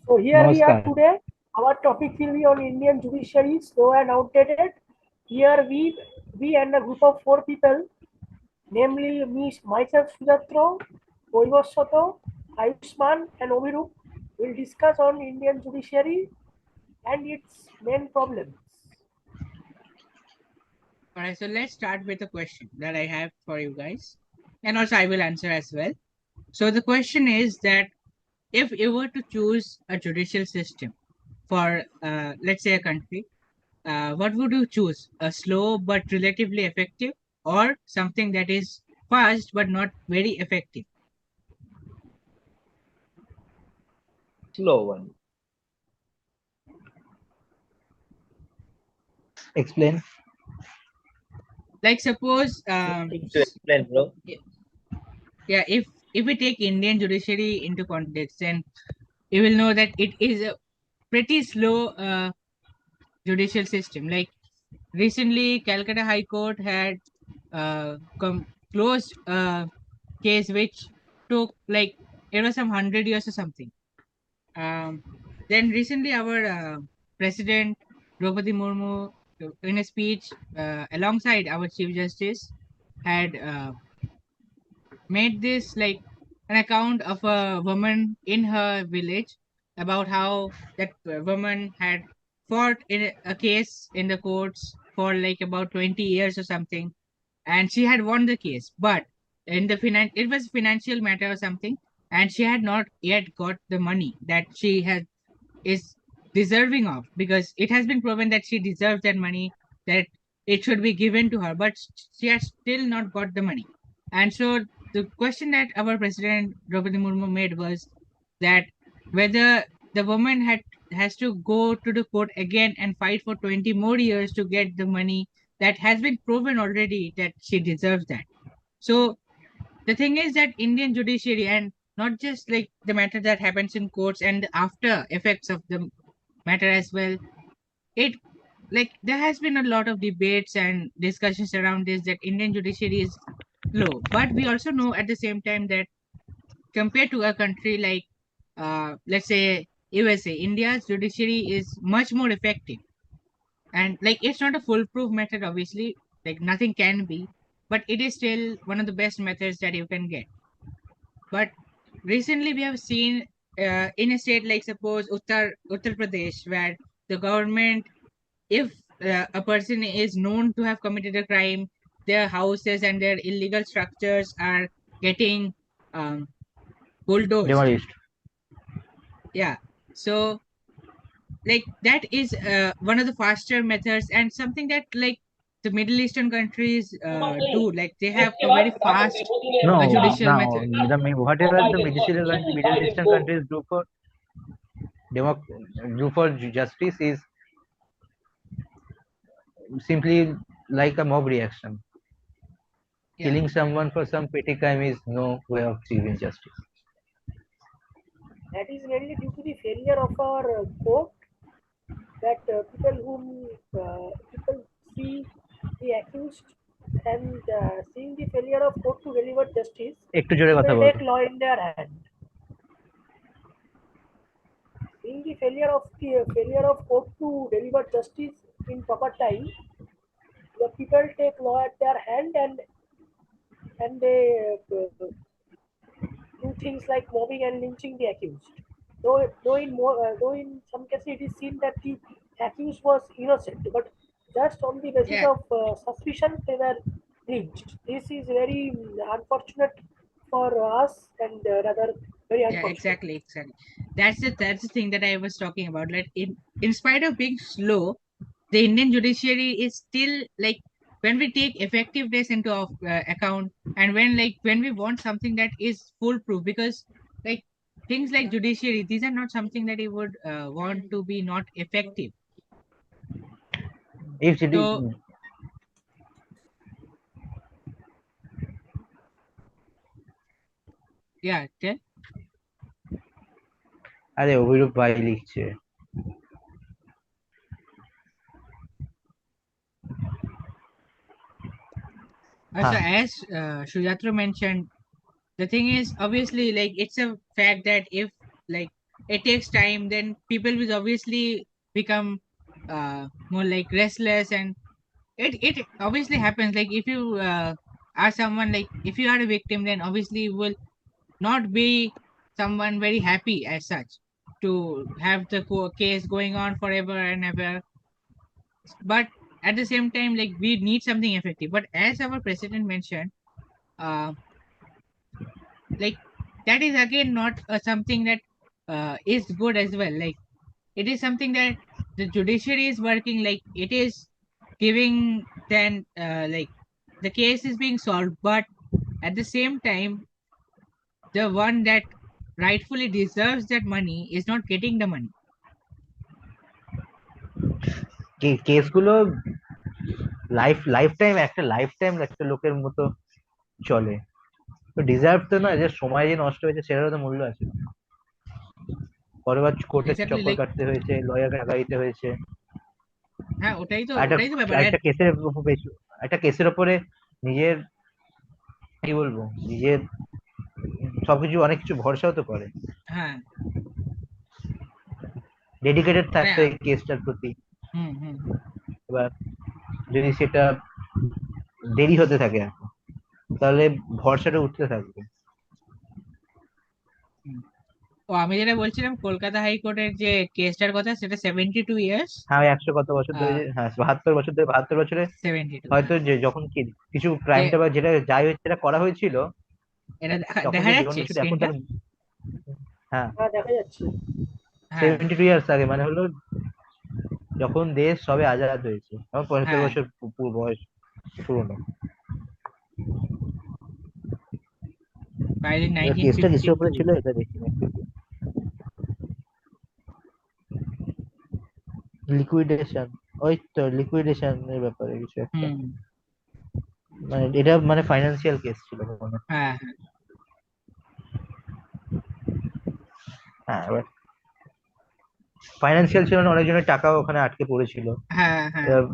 So here we are Namaskar. today. Our topic will be on Indian judiciary, slow and outdated. Here we and a group of four people, namely me, myself, Sujatro, Oivaswato, Ayushman, and Omirup, will discuss on Indian judiciary and its main problems. Alright, so let's start with a question that I have for you guys. And also I will answer as well. So the question is that if you were to choose a judicial system for let's say a country, what would you choose? A slow but relatively effective, or something that is fast but not very effective? Slow one. Explain. Like suppose Nothing to explain, bro. yeah, if we take Indian judiciary into context, then you will know that it is a pretty slow judicial system. Like recently, Calcutta High Court had closed a case which took like it was some 100 years or something. Um, then recently, our president Draupadi Murmu, in a speech alongside our Chief Justice, had made this like an account of a woman in her village about how that woman had fought in a case in the courts for like about 20 years or something, and she had won the case, but in the it was financial matter or something, and she had not yet got the money that she had is deserving of, because it has been proven that she deserves that money, that it should be given to her, but she has still not got the money. And so the question that our president Draupadi Murmu made was that whether the woman has to go to the court again and fight for 20 more years to get the money that has been proven already that she deserves that. So the thing is that Indian judiciary, and not just like the matter that happens in courts and the after effects of the matter as well, it like there has been a lot of debates and discussions around this, that Indian judiciary is low, but we also know at the same time that compared to a country like let's say USA, India's judiciary is much more effective. And like it's not a foolproof method, obviously, like nothing can be, but it is still one of the best methods that you can get. But recently we have seen in a state like suppose Uttar Pradesh, where the government, if a person is known to have committed a crime, their houses and their illegal structures are getting um, bulldozed. Demolished. Yeah. So like that is one of the faster methods, and something that like the Middle Eastern countries do, like they have a very fast No, judicial now method. whatever the Middle Eastern countries do for justice is simply like a mob reaction. Yeah. Killing someone for some petty crime is no way of achieving justice. That is mainly due to the failure of our court, that people see the accused and seeing the failure of court to deliver justice, একটু জোরে কথা people বলো। take law in their hand. Seeing the failure of court to deliver justice in proper time, the people take law at their hand, and they do things like mobbing and lynching the accused. Though in some cases it is seen that the accused was innocent, but just on the basis Yeah. of suspicion they were lynched. This is very unfortunate for us, and rather very Yeah, unfortunate. exactly. That's the thing that I was talking about. Like in spite of being slow, the Indian judiciary is still like, when we take effectiveness into account, and when we want something that is foolproof, because like things like judiciary, these are not something that you would want to be not effective. If So yeah, tell. আরে অভিরূপ ভাই লিখছে। So as Shujatra mentioned, the thing is obviously like it's a fact that if like it takes time, then people will obviously become more like restless, and it obviously happens. Like if you are someone, like if you are a victim, then obviously you will not be someone very happy as such to have the case going on forever and ever. But at the same time, like we need something effective. But as our president mentioned, uh, like that is again not something that is good as well. Like it is something that the judiciary is working, like it is giving, then like the case is being solved, but at the same time the one that rightfully deserves that money is not getting the money. কেসগুলো life time একটা লোকের মতো চলে, তো deserve তো না, হুম, যে সময় যে নষ্ট হয়েছে সেটারও তো মূল্য আছে। কতবার কোর্টের এক্স্যাক্টলি, চক্কর লাইক কাটতে হয়েছে, লয়ারকে টাকা দিতে হয়েছে। হ্যাঁ, একটা ওটাই তো ব্যাপার। একটা কেসের উপর একটা কেসের উপরে নিজের, কি বলবো, নিজের সবকিছু, অনেক কিছু ভরসাও তো করে, হ্যাঁ, ডেডিকেটেড মানে থাকতে হয় কেসটার প্রতি। হুম হুম হুম এবার যদি সেটা দেরি হতে থাকে এত, তাহলে ভরসাটা উঠতে থাকবে। হুম। ও আমি যেটা বলছিলাম কলকাতা হাইকোর্টের যে কেসটার কথা, সেটা 72 ইয়ার্স। হ্যাঁ, ওই 100 কত বছর ধরে হ্যাঁ 72 বছর ধরে, 72 বছরে 72, হয়তো হ্যাঁ। যে যখন কি কিছু যে ক্রাইমটা বা যেটা যাই হয়েছে সেটা করা হয়েছিল, এটা তখন দেখা যে জীবন যাচ্ছে বসু এখন স্ক্রিনটা। তার, হ্যাঁ হ্যাঁ, দেখা যাচ্ছে। হ্যাঁ 72 ইয়ার্স আগে, মানে হলো যখন দেশ সবে আজাদ হয়েছে, তখন 75 হ্যাঁ, বছর বয়স পুরনো। বাইরে এবার কেসটা কিসের উপরে 1952। ছিল এটা দেখি না। লিকুইডেশন, ওই তো লিকুইডেশন এর ব্যাপারে কিছু একটা, হুম, মানে এটা মানে ফাইন্যান্সিয়াল কেস ছিল মনে হয়। হ্যাঁ হ্যাঁ, এবার ফাইন্যান্সিয়াল ছিল, মানে অনেকজনের টাকাও ওখানে আটকে পড়েছিল। হ্যাঁ হ্যাঁ, এবার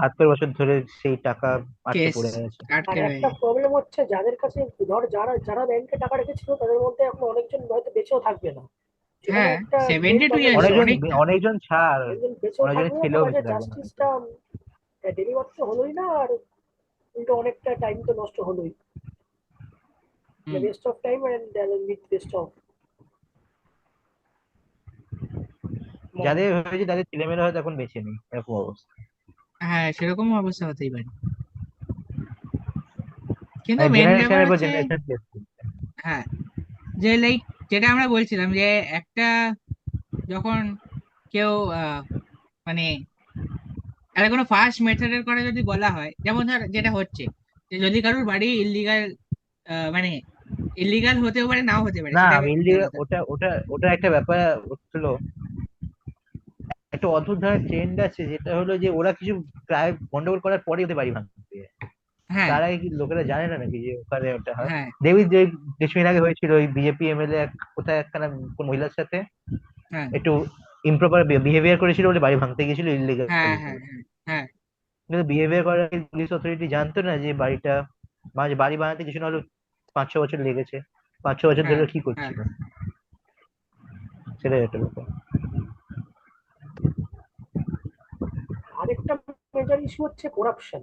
72 বছর ধরে সেই টাকা আটকে কেস পড়ে আছে। আর আটকে একটা রয়ে প্রবলেম হচ্ছে, যাদের কাছে ধর যারা যারা ব্যাংকে টাকা রেখেছিল তাদের মধ্যে এখন অনেকজন হয়তো বেঁচেও থাকবে না। যে কোনো হ্যাঁ, একটা সেভেন্টি মেন টু প্রবলেম ইয়ার্স হয়ে অনেকজন যাবে। অনেকটা। অনেকজন ছাড়, একজন বেঁচেও অনেকজনের থাকবে না, ছেলেও কাজে বেঁচে থাকবে না হয়তো। জাস্টিসটা ডেলিভার তো হলোই না, আর উল্টো অনেকটা টাইম তো নষ্ট হলোই। Hmm, waste of time and with waste of money. যাদের হয়েছে তাদের ছেলেমেয়েরা হয়তো এখন বেঁচে নেই, এরকম অবস্থা। হ্যাঁ সেরকম অবস্থা হতেই পারে, কিন্তু মানে মেন ব্যাপার জেনারেশনের পর হচ্ছে, জেনারেশন কেস। হ্যাঁ, যে লাইক যেটা আমরা বলছিলাম যে একটা যখন কেউ মানে একটা কোনো ফার্স্ট মেথডের কথা যদি বলা হয়, যেমন ধর যেটা হচ্ছে, যে যদি কারোর বাড়ি ইলিগাল, মানে ইলিগাল হতেও পারে নাও হতে পারে, না, সেটা মেইনলি আলাদা কথা। ওটা একটা ব্যাপার হচ্ছিল, একটা অদ্ভুত ধরনের ট্রেন্ড আছে, যেটা হলো যে ওরা কিছু প্রায় গন্ডগোল করার পরে ওদের বাড়ি ভাঙতে যায়। হ্যাঁ তার আগে কি লোকেরা জানে না নাকি যে ওখানে ওটা হয়? হ্যাঁ দেবী যে কিছুদিন আগে হয়েছিল, ওই বিজেপি এমএলএ কোথায় একখানা কোন মহিলার সাথে হ্যাঁ একটু ইমপ্রপার বিহেভিয়ার করেছিল বলে বাড়ি ভাঙতে গেছিল ইলিগাল হ্যাঁ হ্যাঁ হিসেবে। হ্যাঁ হ্যাঁ কিন্তু বিহেভিয়ার করার আগে পুলিশ অথরিটি জানতো না যে বাড়িটা, মানে বাড়ি বানাতে কিছু না হলো 5-6 বছর লেগেছে, 5-6 বছর হ্যাঁ ধরে কি হ্যাঁ। করছিল, সেটাই একটা ব্যাপার। আরেকটা মেজর ইস্যু হচ্ছে করাপশন।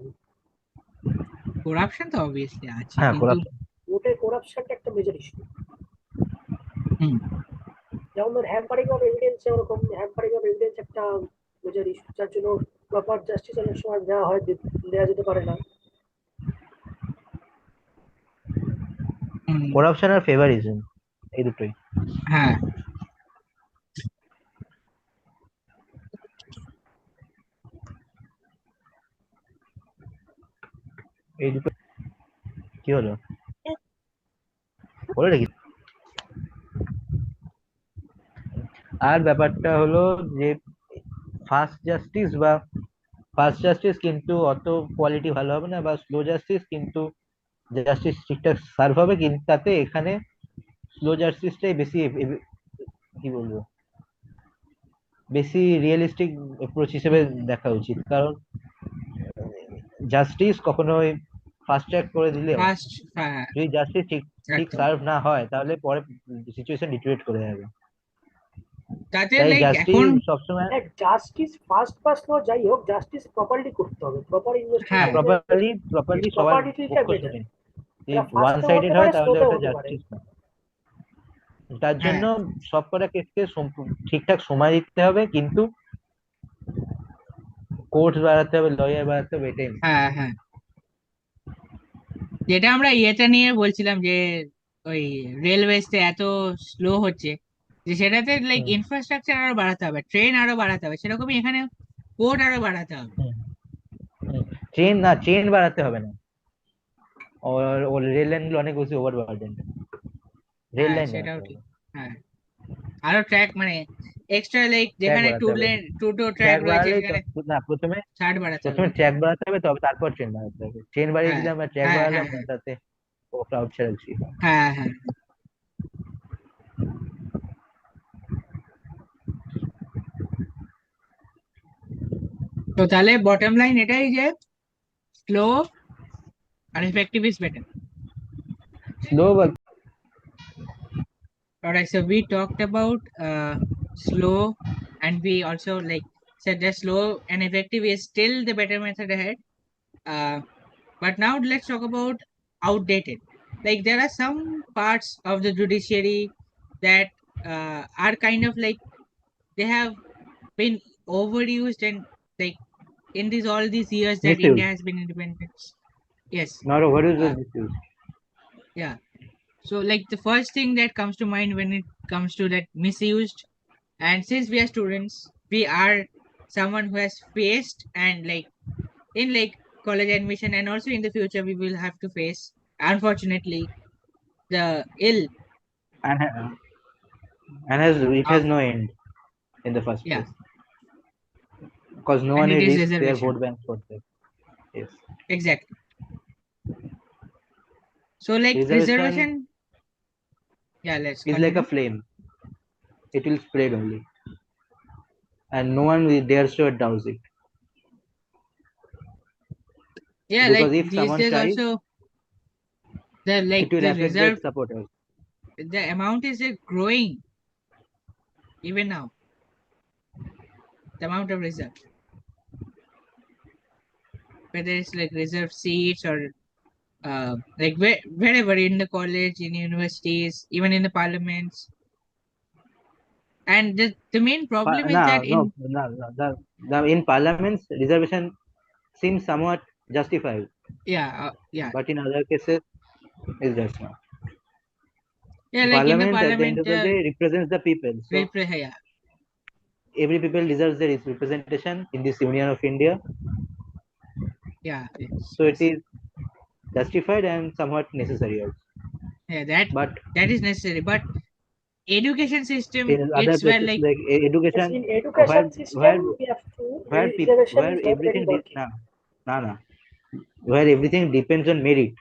করাপশন তো অবভিয়াসলি আছে, হ্যাঁ, কিন্তু করাপশন। ওটাই, করাপশনটা একটা মেজর ইস্যু। হুম যেমন ধর হ্যাম্পারিং অফ এভিডেন্স, ওরকম হ্যাম্পারিং অফ এভিডেন্স একটা মেজর ইস্যু, যার জন্য প্রপার জাস্টিস অনেক সময় দেওয়া যেতে পারে না। হুম, করাপশন আর ফেভারিজম, এই দুটোই। হ্যাঁ এই দুটো কি হলো, বলে রেখি। আর ব্যাপারটা হলো যে ফাস্ট জাস্টিস কিন্তু অত কোয়ালিটি ভালো হবে না, বা স্লো জাস্টিস কিন্তু জাস্টিস ঠিকঠাক সার্ভ হবে, কিন্তু তাতে এখানে স্লো জাস্টিসটাই বেশি কি বলবো, বেশি রিয়েলিস্টিক অ্যাপ্রোচ হিসেবে হুম দেখা উচিত। কারণ জাস্টিস কখনোই ফাস্ট ট্র্যাক করে দিলেও, ফার্স্ট, হ্যাঁ যদি জাস্টিস ঠিক ঠিক একদম। সার্ভ না হয়, তাহলে পরে সিচুয়েশন ডিটোরিয়েট করে যাবে। তাতে তাই লাইক জাস্টিস এখন সবসময় জাস্টিস ফার্স্ট পাস ন যাই হোক, জাস্টিস প্রপারলি করতে হবে, প্রপার হ্যাঁ প্রপারলি সবার প্রপার ডিটেলটা পক্ষ বেটার। শুনে। এটা যদি ওয়ান ফাস্টেও হতে সাইডেড পারে, হয় তাহলে স্লোতেও ওটা হতে পারে। জাস্টিস না। তার হ্যাঁ জন্য সব কটা কেসকে ঠিকঠাক সময় দিতে হবে, কিন্তু কোর্ট বাড়াতে হবে, লয়ার বাড়াতে হবে, এটাই না। হ্যাঁ হ্যাঁ, যেটা আমরা ইয়েটা নিয়ে বলছিলাম যে ওই রেলওয়েজতে এত স্লো হচ্ছে, যে সেটাতে লাইক হুম, ইনফ্রাস্ট্রাকচার আরো বাড়াতে হবে, ট্রেন আরো বাড়াতে হবে, সেরকমই এখানে কোর্ট আরো বাড়াতে হবে। হুম, হুম। চেন বাড়াতে হবে না। ওর রেল লাইন গুলো অনেক বেশি ওভার বার্ডেন। রেল হ্যাঁ লাইন বাড়াতে সেটাও ঠিক। হবে, হ্যাঁ, আরো ট্র্যাক মানে এক্সট্রা লাইক ট্র্যাক যেখানে বাড়াতে হবে। টু ট্র্যাক ট্র্যাক রয়েছে বাড়ালেই তো সেখানে না, প্রথমে ছাড় বাড়াতে হবে। প্রথমে ট্র্যাক বাড়াতে হবে, তবে তারপর ট্রেন বাড়াতে হবে। ট্রেন বাড়িয়ে হ্যাঁ দিলাম বা ট্র্যাক হ্যাঁ হ্যাঁ বাড়ালাম না, হ্যাঁ তাতে ও ক্রাউড ছেড়ে বেশি। হ্যাঁ হ্যাঁ। তো তাহলে বটম লাইন এটাই যে স্লো আর ইফেক্টিভ ইজ বেটার। স্লো বা Alright, so we talked about slow, and we also like said that slow and effective is still the better method ahead. Uh, but now let's talk about outdated. Like there are some parts of the judiciary that are kind of like they have been overused, and like in these all these years that misuse. India has been independent. Yes. Not what is the Uh, misuse? yeah. So like the first thing that comes to mind when it comes to that misused, and since we are students, we are someone who has faced, and like in like college admission and also in the future we will have to face, unfortunately, the ill And it has of, no end in the first yeah, place, because no and one it will is risk their reservation. vote banks for that. Yes, Exactly. So like reservation reservation, yeah, let's is like a continue. flame; it will spread only, and no one will dares to douse it. Yeah, like Because if these someone days tries, also the it like will the affect their reserve, supporters. the amount is growing even now, the amount of reserve, whether it's like reserve seats or like wherever in the college, in universities, even in the parliaments. And the main problem is No, that no, in, no, no. In parliaments, reservation seems somewhat justified, yeah but in other cases, it does not. yeah, like in the Parliament, at the end parliament, of the day, represents the people. So yeah every people deserves their representation in this Union of India. yeah, yes So it yes, is justified and somewhat necessary also. yeah, that But that is necessary, but education system, in other it's where places like, like Yes, education, in where education where system, we have to, where people reservation where is not very everything working. no, where everything depends on merit,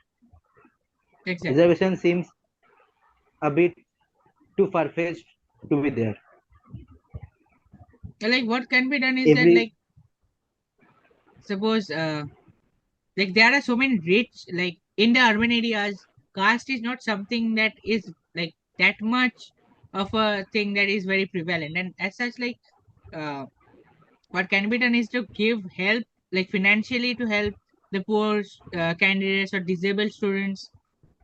exactly. reservation seems a bit too far-fetched to be there. Like what can be done is that Every like suppose like there are so many rich, like in the urban areas, caste is not something that is like that much of a thing that is very prevalent, and as such like uh, what can be done is to give help, like financially to help the poor candidates or disabled students.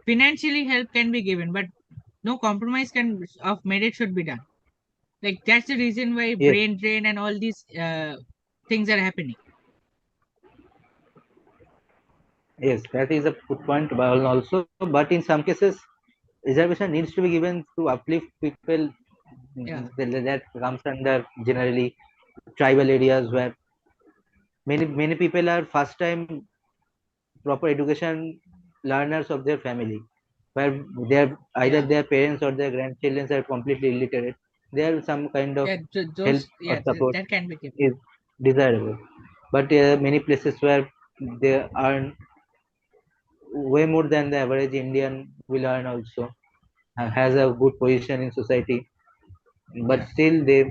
Financially help can be given, but no compromise can of merit should be done. Like that's the reason why yes, brain drain and all these things are happening. yes, that is a good point. But also, but in some cases, reservation needs to be given to uplift people Yeah that comes under generally tribal areas where many people are first time proper education learners of their family, where their either yeah their parents or their grandchildren are completely illiterate. There some kind of yeah, help those, or yeah, support that can be given. is desirable. But many places where they earn way more than the average Indian will earn also, has a good position in society, but Yeah, still they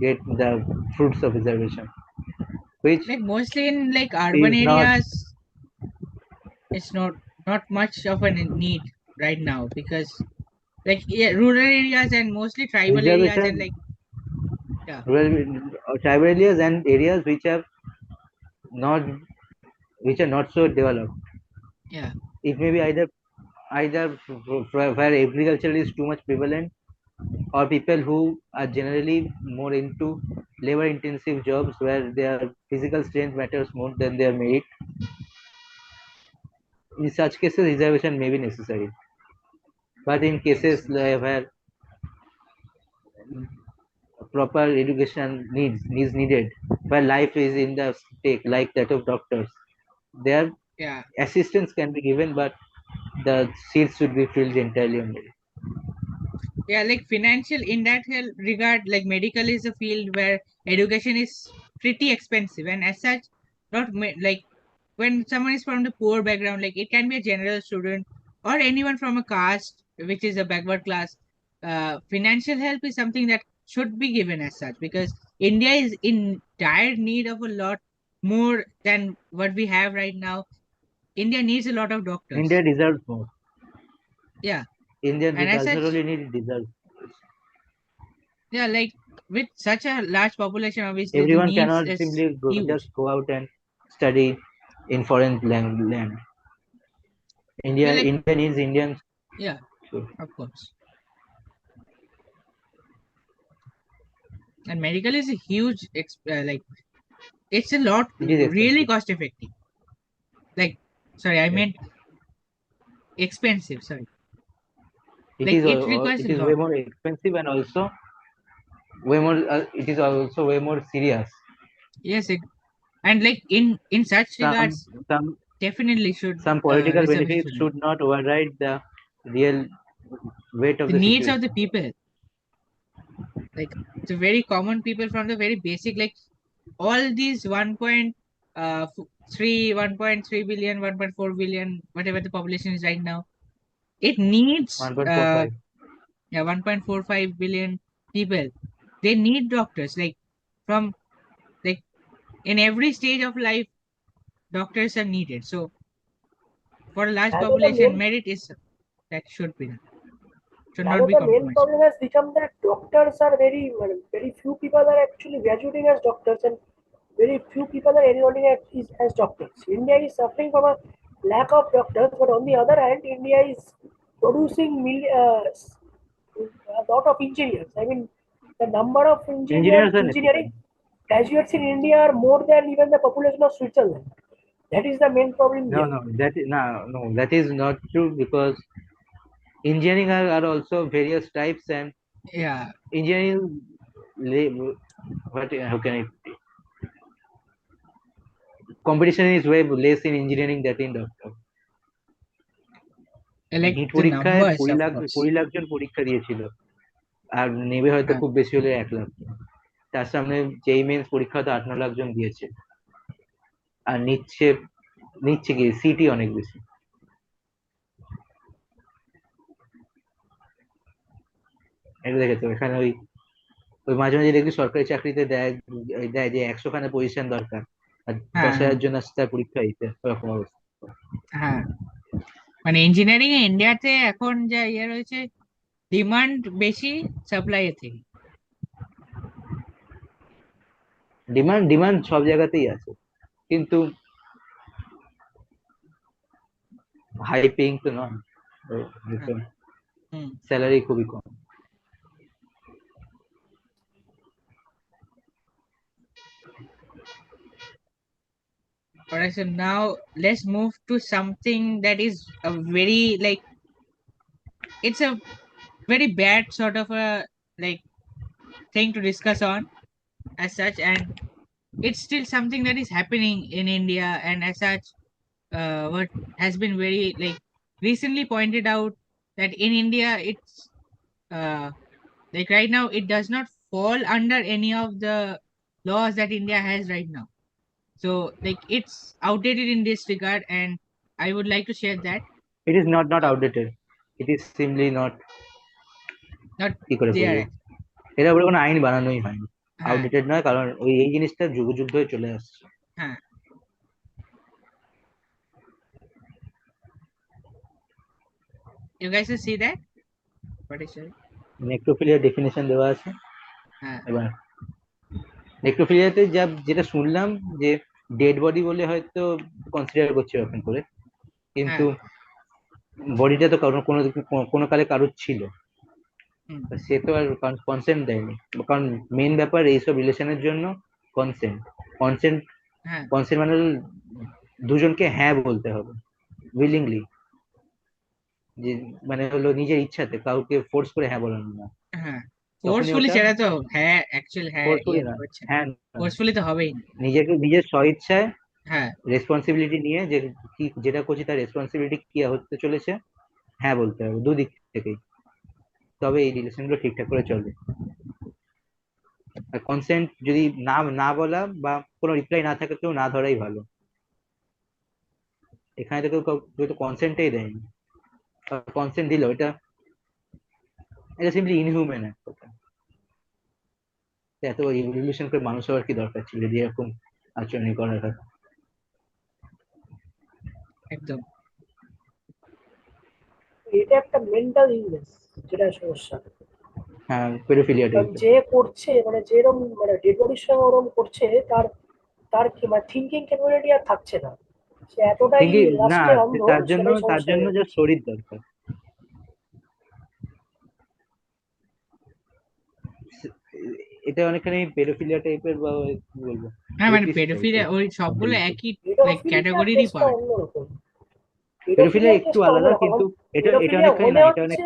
get the fruits of reservation, which like mostly in like urban is not areas, it's not much of a need right now, because like, yeah, rural areas and mostly tribal areas and like reservation. Yeah, tribal areas and areas not which are not so developed. yeah, It may be either where agriculture is too much prevalent, or people who are generally more into labor intensive jobs where their physical strength matters more than their merit. In such cases, reservation may be necessary. But in yes, cases yes, where proper education needs needed, where life is in the stake, like that of doctors, their yeah. assistance can be given, but the seats should be filled entirely on merit. Yeah, like financial in that regard, like medical is a field where education is pretty expensive, and as such, not like when someone is from the poor background, like it can be a general student or anyone from a caste which is a backward class. Financial help is something that should be given as such, because India is in dire need of a lot more than what we have right now. India needs a lot of India doctors. deserves more. Yeah, India and as does not such, only need, it deserves. yeah, like with such a large population, obviously the Everyone needs cannot is simply just huge. go out and study in foreign land. Yeah, like India needs Indians. yeah, So of course. And medical is a huge, like it's a lot, it is really expensive. cost effective. Like, sorry, I Yes. meant expensive. Sorry, It like is it requires a it is way lot. more expensive, and also way more. It is also way more serious. Yes, and like in such Some regards, some definitely should some political reservation benefits should be should not override the real weight of the the needs of situation. the people. Like the very common people from the very basic, like all these 1.3 1.3 billion, 1.4 billion, whatever the population is right now, it needs 1.45. yeah, 1.45 billion people. They need doctors, like from, like in every stage of life doctors are needed. So for a large Rather the population, main merit is that should be done, should not rather be the main compromised. problem has become that doctors are very few people are actually graduating as doctors, and very few people are enrolling as doctors. India is suffering from a lack of doctors, but on the other hand, India is producing a lot of engineers. I mean, the number of Engineers are engineering necessary. graduates in India are more than even the population of Switzerland. That is the main problem No, here. no, no, that is not true, because engineering are also various types, and Yeah, engineering what how can I competition is way less in engineering than in doctor. like NEET the পরীক্ষায় numbers, কুড়ি of lakh course. 20 lakh জন পরীক্ষা দিয়েছিল, আর নেবে হয়তো Uh, খুব বেশি হলে 1 লাখ। তার সামনে যেই মেন্স পরীক্ষা তো 8-9 লাখ জন দিয়েছে, আর নিচ্ছে কি সিটি অনেক বেশি। এটা দেখেছো এখানে ওই ওই মাঝে মাঝে দেখবি সরকারি চাকরিতে দেয় দেয় যে 100 খানা পজিশন দরকার, আর 10,000 জন আসছে তার পরীক্ষা দিতে, ওরকম অবস্থা। হ্যাঁ, মানে ইঞ্জিনিয়ারিং এ ইন্ডিয়াতে এখন যা ইয়ে রয়েছে, ডিমান্ড বেশি সাপ্লাই এর থেকে। ডিমান্ড ডিমান্ড সব জায়গাতেই আছে, কিন্তু হাই পেইং তো নয়, হ্যাঁ, হুম। স্যালারি খুবই কম। Alright, so now let's move to something that is a very, like, it's a very bad sort of a, like, thing to discuss on as such, and it's still something that is happening in India, and as such, what has been very, like, recently pointed out, that in India it's uh, like right now it does not fall under any of the laws that India has right now. So like it's outdated in this regard, and I would like to share that. It is not Uh, outdated, it is simply not, not কি করে বলবো, there. এর উপরে কোনো আইন বানানোই হয়নি। হ্যাঁ, outdated নয়, কারণ এই জিনিসটা যুগ যুগ ধরে চলে আসছে। হ্যাঁ। You guys will see that? What is it? নেক্রোফিলিয়ার ডেফিনেশন দেওয়া আছে হ্যাঁ, এবার। নেক্রোফিলিয়াতে যেটা শুনলাম যে ডেড বডি বলে হয়তো কনসিডার করছে ওরকম করে, কিন্তু হ্যাঁ। বডিটা তো কোনো কোনো কালে কারোর ছিল, হুম। সে তো আর কনসেন্ট দেয়নি। কারণ মেন ব্যাপার এইসব রিলেশনের জন্য কনসেন্ট। কনসেন্ট হ্যাঁ। কনসেন্ট মানে হলো দুজনকে হ্যাঁ বলতে হবে উইলিংলি, যে মানে হলো নিজের ইচ্ছাতে, কাউকে ফোর্স করে হ্যাঁ বলানো না। হ্যাঁ, তখনই ফোর্সফুলি ওটা সেটা তো হ্যাঁ, অ্যাকচুয়াল হ্যাঁ ফোর্সফুলি না, হচ্ছে না, হ্যাঁ না, ফোর্সফুলি তো হবেই না। নিজের স্বইচ্ছায় হ্যাঁ। রেসপন্সিবিলিটি নিয়ে, যে কি যেটা করছি তার রেসপন্সিবিলিটি কি হতে চলেছে, হ্যাঁ বলতে হবে দুদিক থেকেই, তবে এই রিলেশন গুলো ঠিকঠাক করে চলবে। আর কনসেন্ট যদি না না বলা বা কোনো রিপ্লাই না থাকে, কেউ না ধরাই ভালো। এখানে তো কেউ তো কনসেন্টই দেয়নি, কনসেন্ট দিল, এটা এটা সিম্পলি ইনহিউম্যান এক কথা। এত রিলেশন করে মানুষ হওয়ার কি দরকার ছিল যদি এরকম আচরণ করার হয়? একদম। এটা একটা মেন্টাল ইলনেস, যেটা সমস্যা। হ্যাঁ, পেডোফিলিয়া কারণ টাইপের। যে করছে, মানে যেরকম মানে ডেড বডির সঙ্গে ওরকম করছে, তার তার কি মানে থিঙ্কিং ক্যাপাবিলিটি আর থাকছে না, সে এতটাই ঠিকই না, লাস্টে অন্ধ, তার জন্য সেটাই সমস্যা হয়ে যা যাচ্ছে। শরীর দরকার। এটা অনেকখানি পেডোফিলিয়া টাইপের, বা কি বলবো, হ্যাঁ, মানে রেপিস্ট পেডোফিলিয়া টাইপের ওই সবগুলো মেন্টালিটি। একই লাইক পেডোফিলিয়ার ক্যাটাগরিরই কেসটা পার্ট। অন্যরকম। পেডোফিলিয়া পেডোফিলিয়ার একটু কেসটা আলাদা, অন্যরকম। কিন্তু এটা পেডোফিলিয়া অনেকখানি হলে না, হচ্ছে,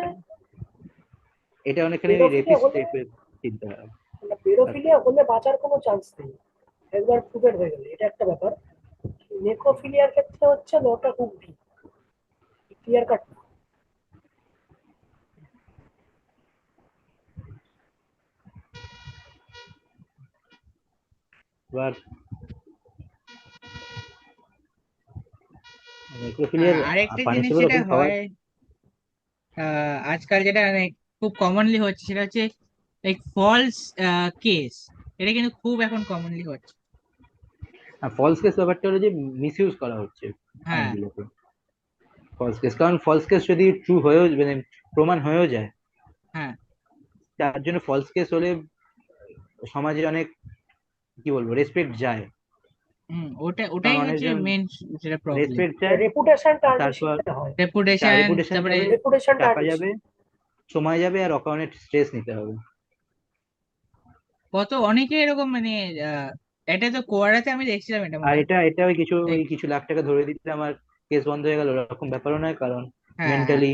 এটা অনেকখানি পেডোফিলিয়া রেপিস্ট হলে টাইপের চিন্তা হয়। মানে পেডোফিলিয়া হলে বাঁচার কোনো চান্স নেই, একবার প্রুভেড হয়ে গেলে, এটা একটা ব্যাপার। নেক্রোফিলিয়ার ক্ষেত্রে হচ্ছে লটা খুব ক্লিয়ার কাট। এবার নেক্রোফিলিয়ার আর আরেকটা জিনিস পানিশেবল যেটা ওরকম হওয়ার। হয় আজকাল যেটা like খুব কমনলি হচ্ছে সেটা হচ্ছে লাইক ফলস কেস। এটা কিন্তু খুব এখন কমনলি হচ্ছে। ফলস কেস ব্যাপারটা হলো যে মিস ইউজ করা হচ্ছে হ্যাঁ। আইনগুলোকে। ফলস কেস, কারণ ফলস কেস যদি ট্রু হয়েও মানে প্রমাণ হয়েও যায়, হ্যাঁ। তার জন্য ফলস কেস হলে সমাজে অনেক, কি বলবো, রেসপেক্ট যায়। ওটাই কারণ হচ্ছে অনেকজন মেন যেটা প্রবলেম। রেসপেক্ট চায়, রেপুটেশন আর তারপর টার্নিশিংটা হয়। রেপুটেশন, রেপুটেশন তারপরে যাবে, রেপুটেশন টাকা টার্নিশিং। যাবে, সময় যাবে, আর অকারণে স্ট্রেস নিতে হবে। কত অনেকে এরকম মানে আহ, এটা তো কোয়ারাতে আমি দেখছিলাম এটা আর মনে হয়। এটা Like, ওই কিছু লাখ টাকা ধরে দিতে আমার কেস বন্ধ হয়ে গেল এরকম ব্যাপারও নয়, কারণ হ্যাঁ, হ্যাঁ। মেন্টালি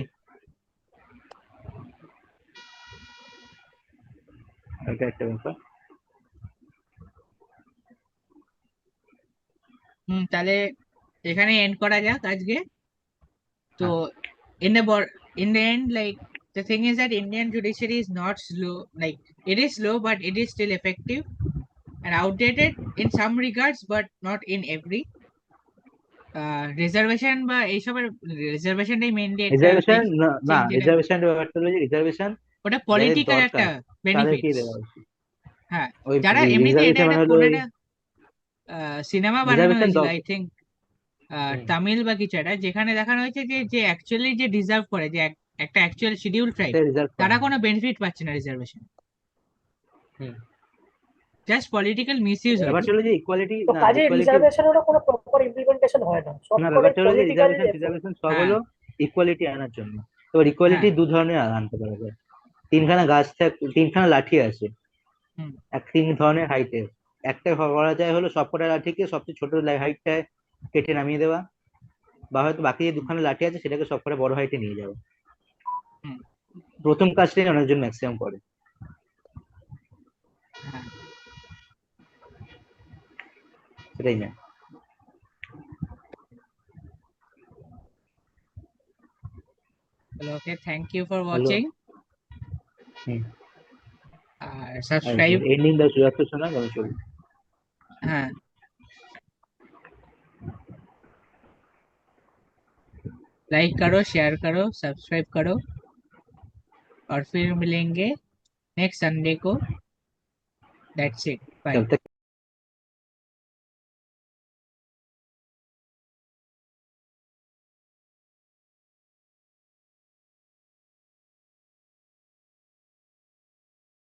এটা একটা ব্যাপার। তাহলে এখানে এন্ড করা যাক আজকে। তো হ্যাঁ, in the in the end, like the thing is that Indian judiciary is not slow. Like it is slow, but it is still effective and outdated in some regards, but not in every. Reservation বা এইসবের রিজার্ভেশনটাই mainly একটা reservation like না, change, যেটা reservation ব্যাপারটা হলো যে reservation ওটা যাদের পলিটিক্যাল একটা দরকার তাদেরকেই বেনিফিটস। দেওয়া উচিত। হ্যাঁ, ওই যারা এমনিতে এটা রিজার্ভেশন একটা মানে হলো কোনো ওই একটা সিনেমা বানানো রিজার্ভেশন হয়েছিল আই থিঙ্ক তামিল বা কিছু একটা, যেখানে দেখানো হয়েছে যে যে অ্যাকচুয়ালি যে ডিজার্ভ করে, যে একটা অ্যাকচুয়াল শিডিউল ট্রাইব, সে রিজার্ভ করে তারা না। কোনো বেনিফিট পাচ্ছে না রিজার্ভেশন, হুম। জাস্ট পলিটিক্যাল মিস ইউজ ব্যাপারটা হচ্ছে। হলো যে ইকুয়ালিটি তো না, কাজে ইকুয়ালিটি রিজার্ভেশনেরও কোনো প্রপার ইমপ্লিমেন্টেশন হয় না, সব না, করে ব্যাপারটা হলো যে পলিটিক্যাল রিজার্ভেশন এফোর্ট। রিজার্ভেশন সব হ্যাঁ, হলো ইকুয়ালিটি আনার জন্য। এবার হ্যাঁ। ইকুয়ালিটি দু ধরনের আনতে পারা যায়। তিনখানা লাঠি আছে, হুম, তিন ধরনের হাইটের। একটা করা যায় হলো সবকটা লাঠিকে সবচেয়ে ছোট হাইটটায় কেটে নামিয়ে দেওয়া, বা হয়তো বাকি যে হুম, দুখানা লাঠি আছে সেটাকে সবকটা বড় হাইটে নিয়ে যাওয়া। হুম। প্রথম কাজটাই অনেকজন ম্যাক্সিমাম করে, হ্যাঁ। সেটাই না। ওকে, থ্যাংক ইউ ফর হলো। ওয়াচিং। হুম। আর আর সাবস্ক্রাইব। এন্ডিং দা যাচ্ছ শোনা গেল চলবে। হ্যাঁ, लाइक करो, शेयर करो, सब्सक्राइब करो, और फिर मिलेंगे नेक्स्ट संडे को। That's it, bye. तब तक